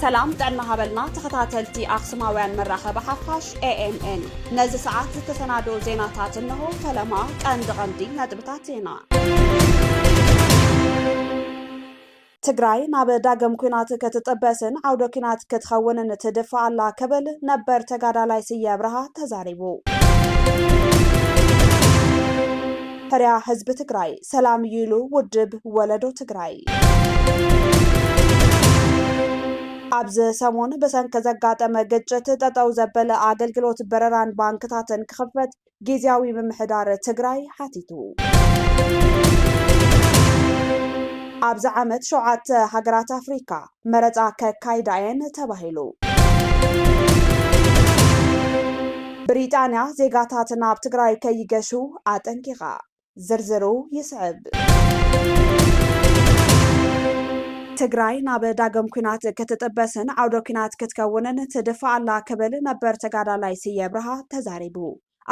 سلام دعنا هبلنا تخطاتلتي أقسماوان مراخب حفاش AMN نزي ساعات تسنادو زيناتات انه فلما كان دغندي ندبتاتينا تግራይ ናብ ዳግም ኩናት ከተጠበስን ዓውደ ኩናት ከተኸውንን ተደፋዓላ ከበል ነበር ተጋዳላይ ስየ አብርሃ ተዛሪቡ ፈሪያ ህዝብ ትግራይ ሰላም ይሉ ውድብ ወለዶ ትግራይ አብዘ ሰሞን በሰንከ ዘጋጠመ ግጭት ጠጠው ዘበለ አገልግሎት በረራን ባንክታትን ክፍፈት ጊዜያዊ ምምሕዳር ትግራይ ሓቲቱ አብዛ ዓመት ሸውዓተ ሃገራት አፍሪካ መረፃ ከካይዳየን ተባሂሉ ብሪጣንያ ዜጋታት ናብ ትግራይ ከይገሹ አጠንቂቃ ዝርዝሩ ይስዕብ ትግራይ ናብ ዳግም ኩናት ከተጠበስን ዓውደ ኩናት ክትከውንን ትድፋዓላ ከበል ነበር ተጋዳላይ ስየ አብርሃ ተዛሪቡ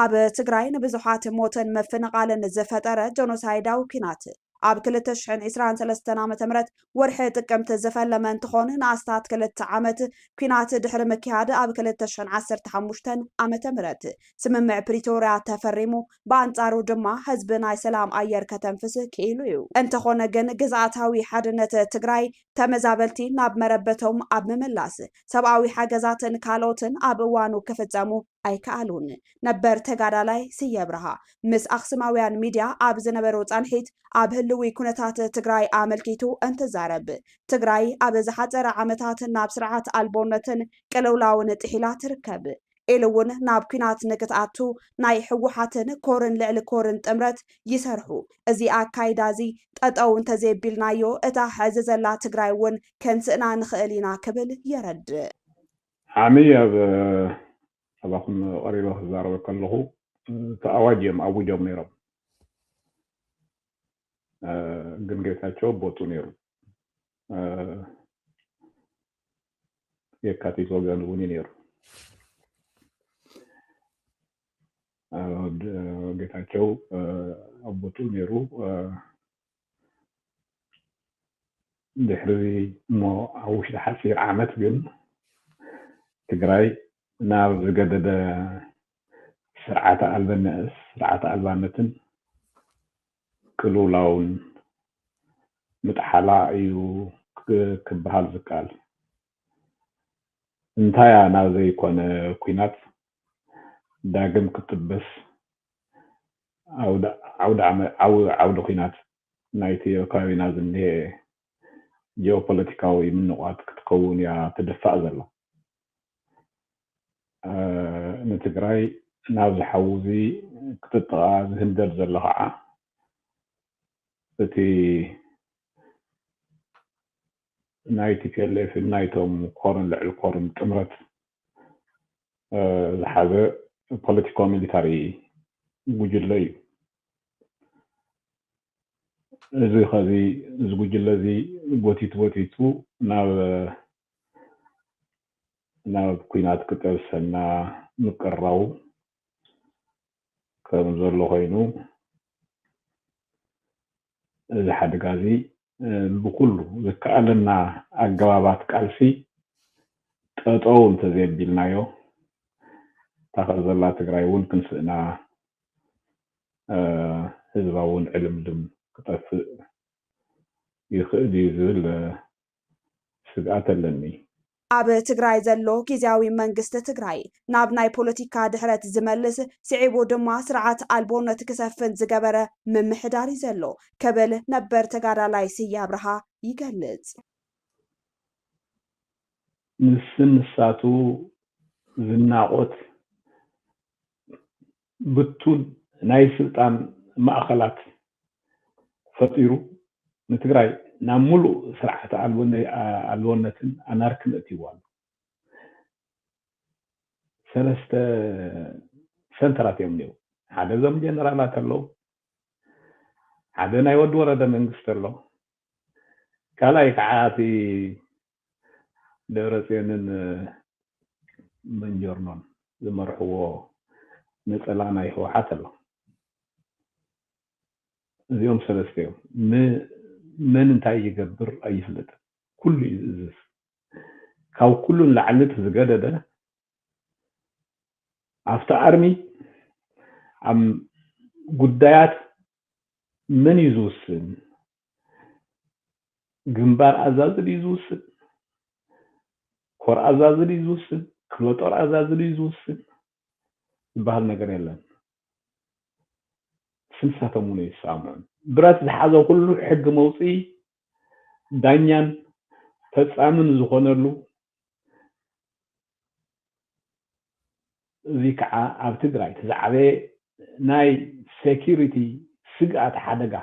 አብ ትግራይ ንብዙሓት ሞትን መፈነቃልን ዝፈጠረ ጆኖሳይዳዊ ኩናት ኣብ 2023 ዓመተ ምህረት ወርሒ ጥቅምት ዝፈለመ እንትኾን ንኣስታት 2 ዓመት ኩናት ድሕሪ ምክያድ ኣብ 2015 ዓመተ ምህረት ስምምዕ ፕሪቶሪያ ተፈሪሙ በአንጻሩ ድማ ህዝቢ ናይ ሰላም ኣየር ከተንፍስ ክኢሉ እዩ እንተኾነ ግን ግዝኣታዊ ሓድነት ትግራይ ተመዛበልቲ ናብ መረበቶም ኣብ ምምላስ ሰብኣዊ ሓገዛትን ካልኦትን ኣብ እዋኑ ክፍጸሙ ኣይከኣሉን ነበር ተጋዳላይ ስየ አብርሃ ምስ ኣክሱማውያን ሚድያ ኣብ ዝነበሩ ጻንሒት ኣብ ህልዊ ኩነታት ትግራይ ኣመልኪቱ እንትዛረብ ትግራይ ኣብ ዝሓፀረ ዓመታት ናብ ስርዓት ኣልቦነትን ቅልውላውን ጥሒላ ትርከብ ኢሉውን ናብ ኩናት ንክትኣቱ ናይ ሕወሓትን ኮርን ልዕሊ ኮርን ጥምረት ይሰርሑ እዚ ኣካይዳ እዚ ጠጠው እንተዘይቢልናዮ እታ ሕዚ ዘላ ትግራይ እውን ከንስእና ንኽእል ኢና ክብል የረድእ ዓመይ أباكم قريبا زارو كله تأواجم أبوجم نيرو جنجتاچو بوتو نيرو يكاتي سوغان وني نيرو جنجتاچو بوتو نيرو دحري مو أوش حسير عامت جن تجراي ናብ ዝገደደ ስርዓተ ኣልበነስ ስርዓተ ኣልባነትን ቅልውላውን ምጥሓላ እዩ ክበሃል ዝከኣል እንታይ ናብ ዘይኮነ ኩናት ዳግም ክትበስ ዓውደ ኩናት ናይቲ ከባቢና ዝኒሄ ጂኦፖለቲካዊ ምንቅዋት ክትከውን እያ ትድፋእ ዘላ ንትግራይ ናብ ዝሓውዚ ክትጥቃ ዝህንደል ዘሎ ከዓ እቲ ናይቲ ፒኤልኤፍ ናይቶም ኮርን ልዕሊ ኮርን ጥምረት ዝሓዘ ፖለቲኮ ሚሊታሪ ጉጅለ እዩ እዚ ኸዚ ዝጉጅለ እዚ ጎቲቱ ናብ ኩናት ክጠብሰና ምቅራው ከም ዘሎ ኮይኑ እዚ ሓደጋ እዚ ብኩሉ ዝከኣለና ኣገባባት ቃልሲ ጠጠው እንተዘይቢልናዮ ታኸዘላ ትግራይ እውን ክንስእና ህዝባውን ዕልምልም ክጠፍእ ይኽእል እዩ ዝብል ስግኣት ኣለኒ ኣብ ትግራይ ዘሎ ጊዜያዊ መንግስቲ ትግራይ ናብ ናይ ፖለቲካ ድሕረት ዝመልስ ስዒቡ ድማ ስርዓት ኣልቦነት ክሰፍን ዝገበረ ምምሕዳር ዘሎ ከበል ነበር ተጋዳላይ ስየ አብርሃ ይገልጽ ንስንሳቱ ዝናቆት ብቱን ናይ ስልጣን ማእኸላት ፈጢሩ ንትግራይ ናብ ሙሉእ ስርዓት ኣልቦነትን ኣናርክን እትይዋሉ ሰለስተ ሰንተራት እዮም ነይሩ ሓደ ዞም ጀነራላት ኣለዉ ሓደ ናይ ወዲ ወረዳ መንግስቲ ኣሎ ካልኣይ ከዓ እቲ ደብረፅዮንን መንጀርኖን ዝመርሕዎ ነፀላ ናይ ህወሓት ኣሎ እዚኦም ሰለስተ እዮም من እንታይ ይገብር አይፍለጥ ኩሉ ይዝዝ ካብ ኩሉን ላዕልት ዝገደደ ኣብቲ ኣርሚ ኣብ ጉዳያት መን እዩ ዝውስን ግንባር ኣዛዚ ድዩ ዝውስን ኮር ኣዛዚ ድዩ ዝውስን ክፍለ ጦር ኣዛዚ ድዩ ዝውስን ዝበሃል ነገር የለን ስንሳቶም እውን ይሰማዑን ብረት ዝሓዘ ኩሉ ሕጊ መውፅኢ ዳኛን ፈጻምን ዝኾነሉ እዚ ከዓ ኣብ ትግራይ ተዛዕበየ ናይ ሴኪሪቲ ስግኣት ሓደጋ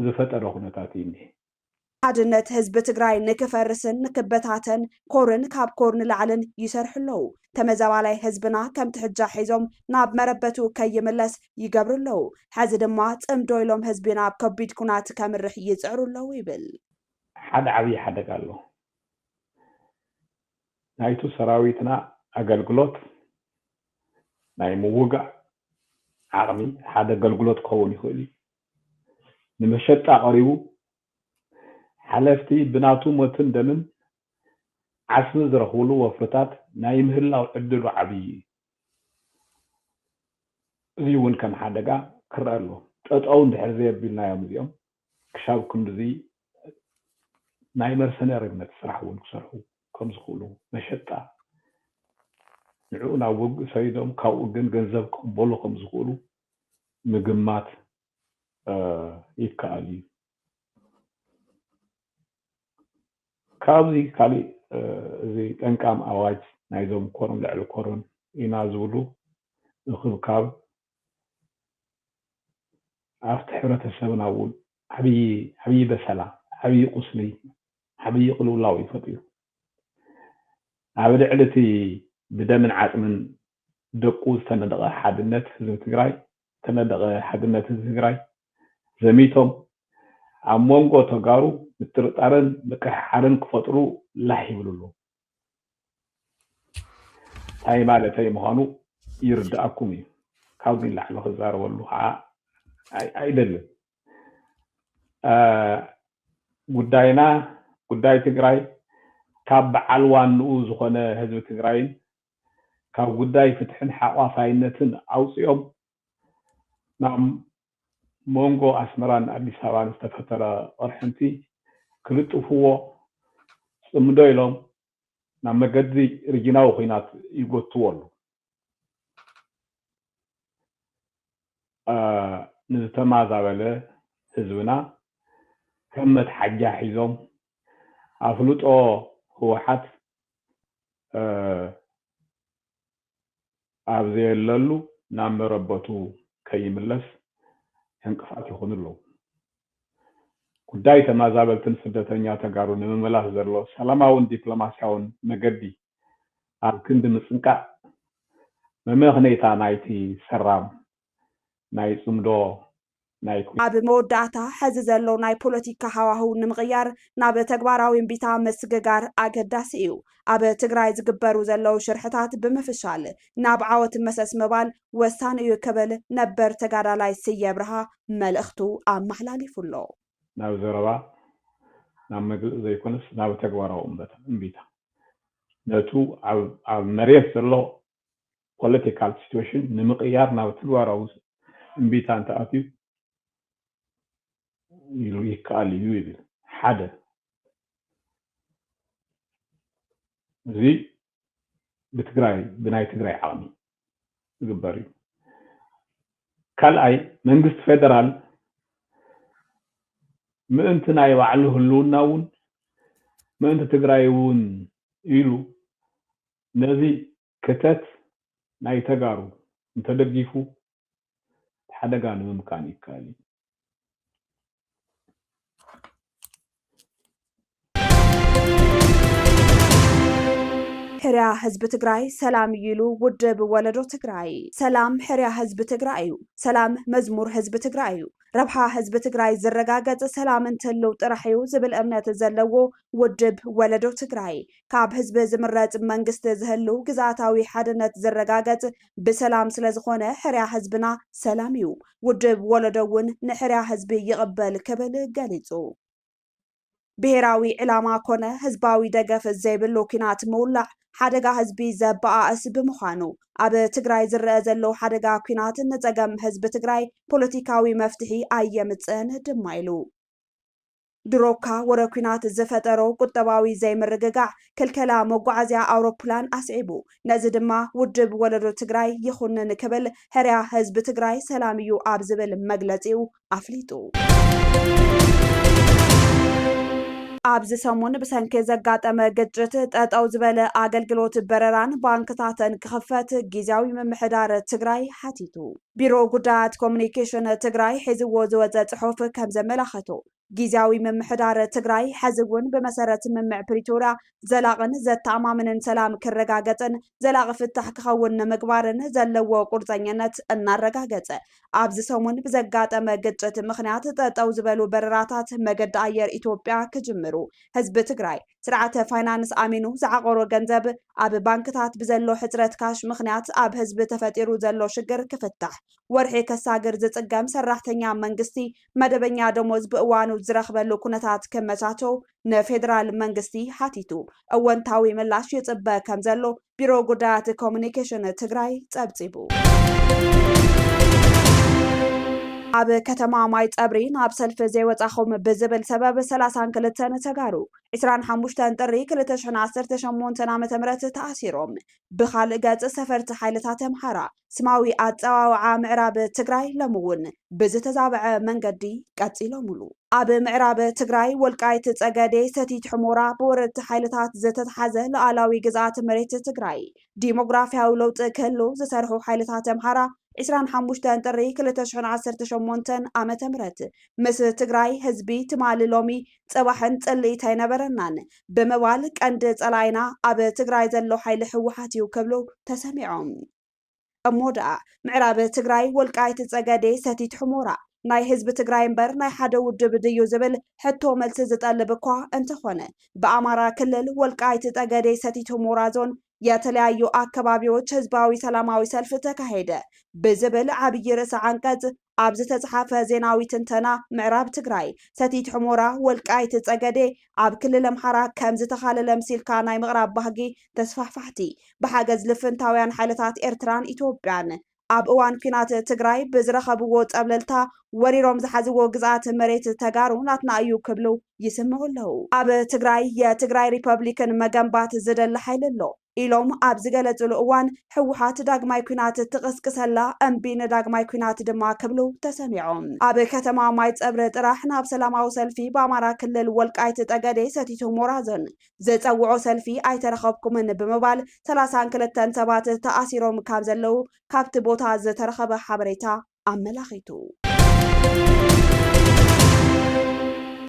ዝፈጠረ ኩነታት እዩ እኒሄ ሓድነት ህዝቢ ትግራይ ንክፈርስን ንክበታተን ኮርን ካብ ኮር ንላዕልን ይሰርሑ ኣለዉ ተመዛባላይ ህዝብና ከምቲ ሕጃ ሒዞም ናብ መረበቱ ከይምለስ ይገብሩ ኣለዉ ሕዚ ድማ ፅምዶ ኢሎም ህዝቢ ናብ ከቢድ ኩናት ከምርሕ ይፅዕሩ ኣለዉ ይብል ሓደ ዓብዪ ሓደጋ ኣሎ ናይቱ ሰራዊትና ኣገልግሎት ናይ ምውጋዕ ዓቕሚ ሓደ ኣገልግሎት ክኸውን ይኽእል እዩ ንመሸጣ ቀሪቡ ሓለፍቲ ብናቱ ሞትን ደምን ዓስሚ ዝረኽብሉ ወፍርታት ናይ ምህላው ዕድሉ ዓብዪ እዚ እውን ከም ሓደጋ ክረአ ኣሎ ጠጠው እንድሕር ዘየቢልናዮም እዚኦም ክሻብ ክንድዚ ናይ መርሰነርነት ስራሕ እውን ክሰርሑ ከም ዝኽእሉ መሸጣ ንዕኡ ናብ ውግእ ሰይዶም ካብኡ ግን ገንዘብ ክቕበሉ ከም ዝኽእሉ ምግማት ይከኣል እዩ ካብዚ ካሊእ እዚ ጠንቃም ኣዋጅ ናይዞም ኮርን ልዕሊ ኮርን ኢና ዝብሉ እኽብካብ ኣብቲ ሕብረተሰብና እውን ዓብዪ በሰላ ዓብዪ ቁስሊ ዓብዪ ቅልውላው ይፈጥሩ ኣብ ልዕሊ እቲ ብደምን ዓፅምን ደቁ ዝተነደቐ ሓድነት ህዝቢ ትግራይ ዝተነደቐ ሓድነት ህዝቢ ትግራይ ዘሚቶም ኣብ መንጎ ተጋሩ ምጥርጣርን ምክሕሓርን ክፈጥሩ ላሕ ይብልሉ እንታይ ማለተይ ምዃኑ ይርዳእኩም እዩ ካብዚ ንላዕሊ ክዛረበሉ ከዓ ኣይደልን ጉዳይና ጉዳይ ትግራይ ካብ በዓል ዋንኡ ዝኾነ ህዝቢ ትግራይን ካብ ጉዳይ ፍትሕን ሓቋፋይነትን ኣውፅኦም ናብ መንጎ ኣስመራን ኣዲስ ኣበባን ዝተፈጠረ ቅርሕንቲ ክልጥፍዎ ፅምዶ ኢሎም ናብ መገዲ ርጅናዊ ኩናት ይጎትዎ ኣሎ ንዝተማዛበለ ህዝብና ከም መትሓጃ ሒዞም ኣፍልጦ ህወሓት ኣብ ዘየለሉ ናብ መረበቱ ከይምለስ እንቅፋት ይኹኑ ኣለዉ ጉዳይ ተመዛበልትን ስደተኛ ተጋሩ ንምምላስ ዘሎ ሰላማውን ዲፕሎማስያውን መገዲ ኣብ ክንዲ ምፅንቃዕ መምኽኔታ ናይቲ ሰራም ናይ ፅምዶ ናይ ኣብ መወዳእታ ሕዚ ዘሎ ናይ ፖለቲካ ሃዋህው ንምቕያር ናብ ተግባራዊ እምቢታ ምስግጋር ኣገዳሲ እዩ ኣብ ትግራይ ዝግበሩ ዘለው ሽርሕታት ብምፍሻል ናብ ዓወት መሰስ ምባል ወሳኒ እዩ ክብል ነበር ተጋዳላይ ስየ ብርሃ መልእኽቱ ኣመሓላሊፉ ኣሎ ናብ ዘረባ ናብ መግለፂ ዘይኮነስ ናብ ተግባራዊ እምቢታ ነቱ ኣብ መሬት ዘሎ ፖለቲካል ሲትዌሽን ንምቕያር ናብ ተግባራዊ እምቢታ እንተኣትዩ ኢሉ ይከኣል እዩ ይብል ሓደ እዚ ብትግራይ ብናይ ትግራይ ዓቕሚ ዝግበር እዩ ካልኣይ መንግስቲ ፌደራል ምእንቲ ናይ ባዕሉ ህልውና እውን ምእንቲ ትግራይ እውን ኢሉ ነዚ ክተት ናይ ተጋሩ እንተደጊፉ ሓደጋ ንምምካን ይከኣል እዩ ሕርያ ህዝቢ ትግራይ ሰላም ይሉ ውድብ ወለዶ ትግራይ ሰላም ሕርያ ህዝቢ ትግራይ እዩ ሰላም መዝሙር ህዝቢ ትግራይ እዩ ረብሓ ህዝቢ ትግራይ ዝረጋገጽ ሰላም እንትህልው ጥራሕ እዩ ዝብል እምነት ዘለዎ ውድብ ወለዶ ትግራይ ካብ ህዝቢ ዝምረጽ መንግስቲ ዝህልው ግዛታዊ ሓድነት ዝረጋገጽ ብሰላም ስለ ዝኾነ ሕርያ ህዝብና ሰላም እዩ ውድብ ወለዶ እውን ንሕርያ ህዝቢ ይቕበል ክብል ገሊጹ ብሔራዊ ዕላማ ኮነ ህዝባዊ ደገፍ ዘይብሉ ኩናት ምውላዕ ሓደጋ ህዝቢ ዘበኣእስ ብምዃኑ ኣብ ትግራይ ዝረአ ዘሎ ሓደጋ ኩናት ንፀገም ህዝቢ ትግራይ ፖለቲካዊ መፍትሒ ኣየምፅእን ድማ ኢሉ ድሮካ ወረ ኩናት ዝፈጠሮ ቁጠባዊ ዘይምርግጋዕ ክልከላ መጓዓዝያ ኣውሮፕላን ኣስዒቡ ነዚ ድማ ውድብ ወለዶ ትግራይ ይኹንን ክብል ሕርያ ህዝቢ ትግራይ ሰላም እዩ ኣብ ዝብል መግለፂኡ ኣፍሊጡ ኣብዚ ሰሙን ብሰንኪ ዘጋጠመ ግጭት ጠጠው ዝበለ ኣገልግሎት በረራን ባንክታትን ክኽፈት ጊዜያዊ ምምሕዳር ትግራይ ሓቲቱ ቢሮ ጉዳያት ኮሙኒኬሽን ትግራይ ሒዝዎ ዝወፀ ጽሑፍ ከም ዘመላኸቶ ጊዜያዊ ምምሕዳር ትግራይ ሕዚ እውን ብመሰረት ምምዕ ፕሪቶርያ ዘላቕን ዘተኣማምንን ሰላም ክረጋገፅን ዘላቕ ፍታሕ ክኸውን ንምግባርን ዘለዎ ቁርፀኝነት እናረጋገፀ ኣብዚ ሰሙን ብዘጋጠመ ግጭት ምክንያት ጠጠው ዝበሉ በረራታት መገዲ ኣየር ኢትዮጵያ ክጅምሩ ህዝቢ ትግራይ ስርዓተ ፋይናንስ ኣሚኑ ዝዓቆሮ ገንዘብ ኣብ ባንክታት ብዘሎ ሕፅረት ካሽ ምክንያት ኣብ ህዝቢ ተፈጢሩ ዘሎ ሽግር ክፍታሕ ወርሒ ከሳግር ዝፅገም ሰራሕተኛ መንግስቲ መደበኛ ደሞዝ ብእዋኑ ዝረኽበሉ ኩነታት ከመቻቸው ንፌደራል መንግስቲ ሓቲቱ እወንታዊ ምላሽ ይፅበ ከም ዘሎ ቢሮ ጉዳያት ኮሙኒኬሽን ትግራይ ፀብፂቡ ኣብ ከተማ ማይ ፀብሪ ናብ ሰልፊ ዘይወፃኹም ብዝብል ሰበብ 32 ተጋሩ 25 ጥሪ 2018 ዓ.ም ተኣሲሮም ብኻልእ ገጽ ሰፈርቲ ሓይልታት ኣምሓራ ስማዊ ኣፀዋውዓ ምዕራብ ትግራይ ለምውን ብዝተዛበዐ መንገዲ ቀፂሎሙሉ ኣብ ምዕራብ ትግራይ ወልቃይት ፀገዴ ሰቲት ሕሞራ ብወረርቲ ሓይልታት ዝተተሓዘ ሉዓላዊ ግዝኣት መሬት ትግራይ ዲሞግራፊያዊ ለውጢ ክህሉ ዝሰርሑ ሓይልታት ኣምሓራ 25 ጥሪ 2018 ዓመተ ምህረት ምስ ትግራይ ህዝቢ ትማሊ ሎሚ ጽባሕን ጽልኢት ኣይነበረናን ብምባል ቀንዲ ጸላይና ኣብ ትግራይ ዘሎ ሓይሊ ህወሓት እዩ ክብሉ ተሰሚዖም እሞዳ ምዕራብ ትግራይ ወልቃይት ፀገዴ ሰቲት ሕሞራ ናይ ህዝቢ ትግራይ እምበር ናይ ሓደ ውድብ ድዩ ዝብል ሕቶ መልሲ ዝጠልብ እኳ እንተኾነ በአማራ ክልል ወልቃይት ጠገዴ ሰቲት ሁመራ ዞን የተለያዩ አካባቢዎች ህዝባዊ ሰላማዊ ሰልፍ ተካሄደ ብዝብል ዓብይ ርዕሰ አንቀጽ ኣብ ዝተጻሕፈ ዜናዊ ትንተና ምዕራብ ትግራይ ሰቲት ሁመራ ወልቃይት ፀገዴ ኣብ ክልል አምሓራ ከም ዝተኻለለ ምሲልካ ናይ ምዕራብ ባህጊ ተስፋሕፋሕቲ ብሓገዝ ልፍንታውያን ሓይልታት ኤርትራን ኢትዮጵያን ኣብ እዋን ኩናት ትግራይ ብዝረኸብዎ ፀብለልታ ወሪሮም ዝሓዝዎ ግዛት መሬት ተጋሩ ናትና እዩ ክብሉ ይስምዑ ኣለዉ ኣብ ትግራይ የትግራይ ሪፐብሊክን መገንባት ዝደሊ ሓይሊ ኣሎ ኢሎም ኣብ ዝገለጽሉ እዋን ህወሓት ዳግማይ ኩናት ትቕስቅሰላ እምቢ ንዳግማይ ኩናት ድማ ክብሉ ተሰሚዖም ኣብ ከተማ ማይ ፀብሪ ጥራሕ ናብ ሰላማዊ ሰልፊ በአማራ ክልል ወልቃይት ጠገዴ ሰቲት ሁመራ ዞን ዘፀውዖ ሰልፊ ኣይተረኸብኩምን ብምባል 32 ሰባት ተኣሲሮም ካብ ዘለው ካብቲ ቦታ ዝተረኸበ ሓበሬታ ኣመላኺቱ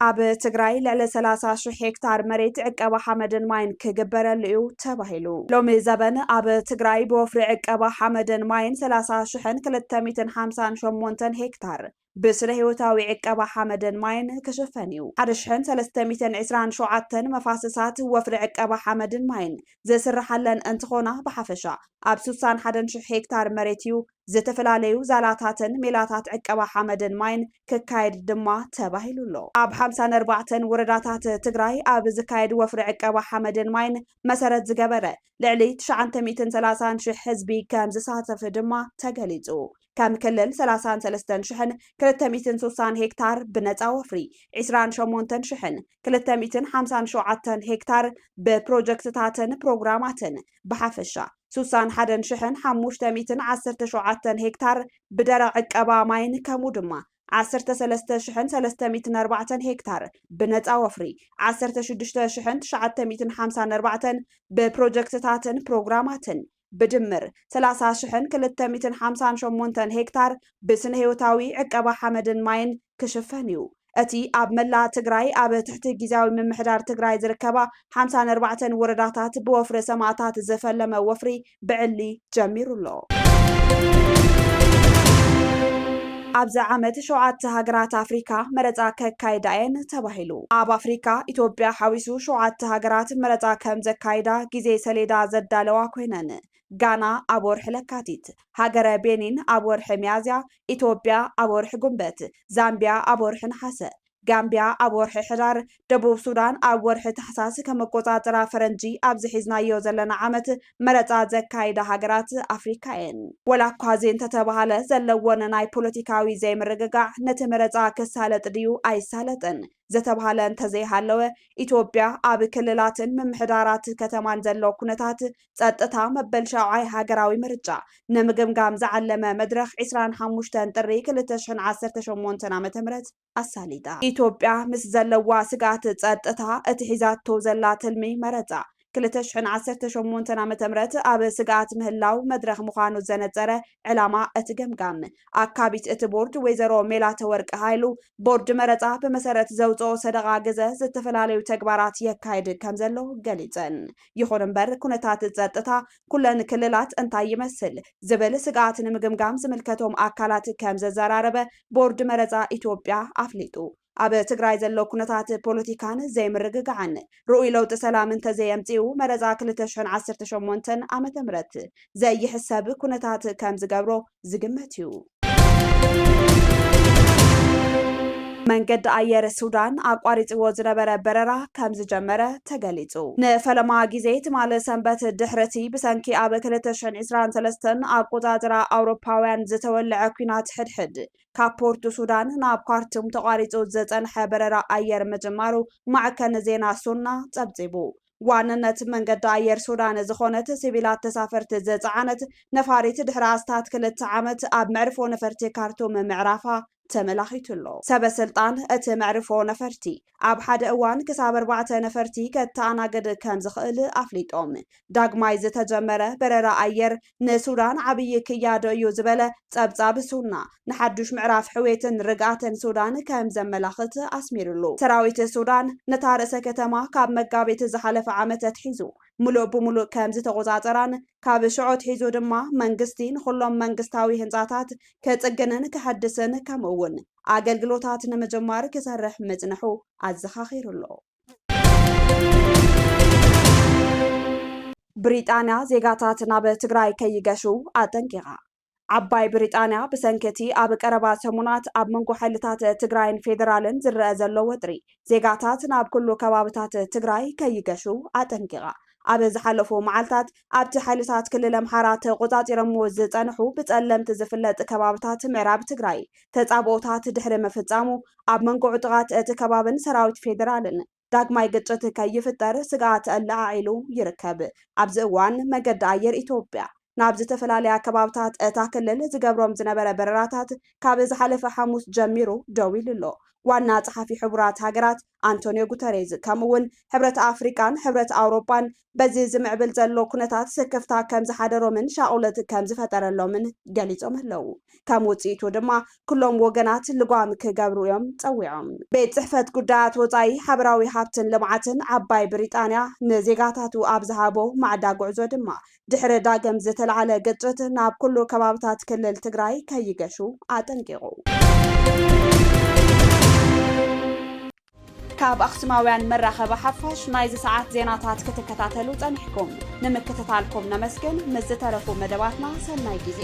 ኣብ ትግራይ ልዕሊ 30,000 ሄክታር መሬት ዕቀባ ሓመድን ማይን ክግበረሉ እዩ ተባሂሉ ሎሚ ዘበን ኣብ ትግራይ ብወፍሪ ዕቀባ ሓመድን ማይን 30,258 ሄክታር ብስነ ህይወታዊ ዕቀባ ሓመድን ማይን ክሽፈን እዩ 1,327 መፋሰሳት ወፍሪ ዕቀባ ሓመድን ማይን ዝስራሓለን እንትኾና ብሓፈሻ ኣብ 61,000 ሄክታር መሬት እዩ ዝተፈላለዩ ዛላታትን ሜላታት ዕቀባ ሓመድን ማይን ክካየድ ድማ ተባሂሉ ኣሎ ኣብ 54 ወረዳታት ትግራይ ኣብ ዝካየድ ወፍሪ ዕቀባ ሓመድን ማይን መሰረት ዝገበረ ልዕሊ 930,000 ህዝቢ ከም ዝሳተፍ ድማ ተገሊጹ ከም ክልል 33,260 ሄክታር ብነፃ ወፍሪ 28,257 ሄክታር ብፕሮጀክትታትን ፕሮግራማትን ብሓፈሻ 61,517 ሄክታር ብደረቕ ዕቀባ ማይን ከምኡ ድማ 13,304 ሄክታር ብነፃ ወፍሪ 16,954 ብፕሮጀክትታትን ፕሮግራማትን ብድምር 30,258 ሄክታር ብስነ ህይወታዊ ዕቀባ ሓመድን ማይን ክሽፈን እዩ እቲ ኣብ መላ ትግራይ ኣብ ትሕቲ ጊዜያዊ ምምሕዳር ትግራይ ዝርከባ 54 ወረዳታት ብወፍሪ ሰማዕታት ዝፈለመ ወፍሪ ብዕሊ ጀሚሩ ኣሎ ኣብዚ ዓመት 7 ሃገራት ኣፍሪካ መረፃ ከካይዳ እየን ተባሂሉ ኣብ ኣፍሪካ ኢትዮጵያ ሓዊሱ 7 ሃገራት መረፃ ከም ዘካይዳ ግዜ ሰሌዳ ዘዳለዋ ኮይነን ጋና ኣብ ወርሒ ለካቲት ሃገረ ቤኒን ኣብ ወርሒ ሚያዝያ ኢትዮጵያ ኣብ ወርሒ ጉንበት ዛምቢያ ኣብ ወርሒ ነሓሰ ጋምቢያ ኣብ ወርሒ ሕዳር ደቡብ ሱዳን ኣብ ወርሒ ታሕሳስ ከመቆጻጸራ ፈረንጂ ኣብ ዝሒዝናዮ ዘለና ዓመት መረፃ ዘካይዳ ሃገራት ኣፍሪካ እየን። ወላ እኳ እንተተባሃለ ዘለዎን ናይ ፖለቲካዊ ዘይምርግጋዕ ነቲ መረፃ ክሳለጥ ድዩ ኣይሳለጥን ዘተባሃለ እንተዘይሃለወ ኢትዮጵያ ኣብ ክልላትን ምምሕዳራት ከተማን ዘሎ ኩነታት ጸጥታ መበል ሻውዓይ ሃገራዊ ምርጫ ንምግምጋም ዝዓለመ መድረኽ 25 ጥሪ 2018 ዓ.ም ኣሳሊጣ ኢትዮጵያ ምስ ዘለዋ ስጋት ጸጥታ እቲ ሒዛቶ ዘላ ትልሚ መረፃ 2018 ዓ.ም ኣብ ስጋት ምህላው መድረኽ ምዃኑ ዘነፀረ ዕላማ እቲ ገምጋም ኣካቢት እቲ ቦርድ ወይዘሮ ሜላተወርቅ ሃይሉ ቦርድ መረፃ ብመሰረት ዘውፅኦ ሰደቓ ገዘ ዝተፈላለዩ ተግባራት የካይድ ከም ዘሎ ገሊፀን። ይኹን እምበር ኩነታት ጸጥታ ኩለን ክልላት እንታይ ይመስል ዝብል ስጋት ንምግምጋም ዝምልከቶም ኣካላት ከም ዘዘራረበ ቦርድ መረፃ ኢትዮጵያ ኣፍሊጡ። ኣብ ትግራይ ዘሎ ኩነታት ፖለቲካን ዘይምርግጋዕን ርኡይ ለውጢ ሰላም እንተዘየምፂኡ መረፃ 2018 ዓመተ ምህረት ዘይሕሰብ ኩነታት ከም ዝገብሮ ዝግመት እዩ። መንገዲ ኣየር ሱዳን ኣቋሪፅዎ ዝነበረ በረራ ከም ዝጀመረ ተገሊጹ። ንፈለማ ግዜ ትማለ ሰንበት ድሕረቲ ብሰንኪ ኣብ 2023 ኣቆጻጽራ ኣውሮፓውያን ዝተወልዐ ኩናት ሕድሕድ ካብ ፖርቱ ሱዳን ናብ ካርቱም ተቋሪጹ ዝጸንሐ በረራ ኣየር ምጅማሩ ማዕከን ዜና ሱና ጸብጺቡ። ዋንነት መንገዲ ኣየር ሱዳን ዝኾነት ሲቪላት ተሳፈርቲ ዘፀዓነት ነፋሪት ድሕሪ ኣስታት 2 ዓመት ኣብ መዕርፎ ነፈርቲ ካርቱም ምዕራፋ ተመላኺቱሎ። ሰበስልጣን እቲ መዕርፎ ነፈርቲ ኣብ ሓደ እዋን ክሳብ 4 ነፈርቲ ከተኣናግድ ከም ዝኽእል ኣፍሊጦም። ዳግማይ ዝተጀመረ በረራ ኣየር ንሱዳን ዓብይ ክያዶ እዩ ዝበለ ጸብጻብ ሱና ንሓዱሽ ምዕራፍ ሕዌትን ርግኣትን ሱዳን ከም ዘመላኽት ኣስሚሩሉ። ሰራዊት ሱዳን ነታ ርእሰ ከተማ ካብ መጋቢት ዝሓለፈ ዓመት ኣትሒዙ ሙሉእ ብሙሉእ ከም ዝተቆጻጸራን ካብ ሽዖት ሒዙ ድማ መንግስቲ ንኹሎም መንግስታዊ ህንጻታት ከጽግንን ክሐድስን ከምኡውን ኣገልግሎታት ንምጅማር ክሰርሕ ምጽንሑ ኣዘኻኺሩሎ። ብሪጣንያ ዜጋታት ናብ ትግራይ ከይገሹ ኣጠንቂቓ። ዓባይ ብሪጣንያ ብሰንከቲ ኣብ ቀረባ ሰሙናት ኣብ መንጎ ሓይልታት ትግራይን ፌደራልን ዝረአ ዘሎ ወጥሪ ዜጋታት ናብ ኩሉ ከባቢታት ትግራይ ከይገሹ ኣጠንቂቓ። ኣብ ዝሓለፉ መዓልታት ኣብቲ ሓይልታት ክልል ኣምሓራ ተቆጻጺሮምዎ ዝጸንሑ ብጸለምቲ ዝፍለጥ ከባቢታት ምዕራብ ትግራይ ተጻብኦታት ድሕሪ ምፍጻሙ ኣብ መንጎ ዕጡቓት እቲ ከባብን ሰራዊት ፌደራልን ዳግማይ ግጭት ከይፍጠር ስጋት ኣላዓዒሉ ይርከብ። ኣብዚ እዋን መንገዲ ኣየር ኢትዮጵያ ናብ ዝተፈላለያ ከባቢታት እታ ክልል ዝገብሮም ዝነበረ በረራታት ካብ ዝሓለፈ ሐሙስ ጀሚሩ ደው ኢሉሎ። ዋና ጸሓፊ ሕቡራት ሃገራት አንቶኒዮ ጉተሬዝ ከምኡውን ሕብረት ኣፍሪካን ሕብረት ኣውሮፓን በዚ ዝምዕብል ዘሎ ኩነታት ስክፍታ ከም ዝሓደሮምን ሻቁለት ከም ዝፈጠረሎምን ገሊጾም ኣለው። ከም ውጽኢቱ ድማ ኩሎም ወገናት ልጓም ክገብሩ እዮም ጸዊዖም። ቤት ጽሕፈት ጉዳያት ወጻኢ ሓበራዊ ሃብትን ልምዓትን ዓባይ ብሪጣንያ ንዜጋታቱ ኣብ ዝሃቦ ማዕዳ ጉዕዞ ድማ ድሕሪ ዳግም ዝተለዓለ ግጭት ናብ ኩሉ ከባቢታት ክልል ትግራይ ከይገሹ ኣጠንቂቑ። ካብ ኣኽሱማውያን መራኸቢ ሓፋሽ ናይዚ ሰዓት ዜናታት ክትከታተሉ ጸኒሕኩም ንምክትታልኩም ነመስግን። ምስ ዝተረፉ መደባትና ሰናይ ግዜ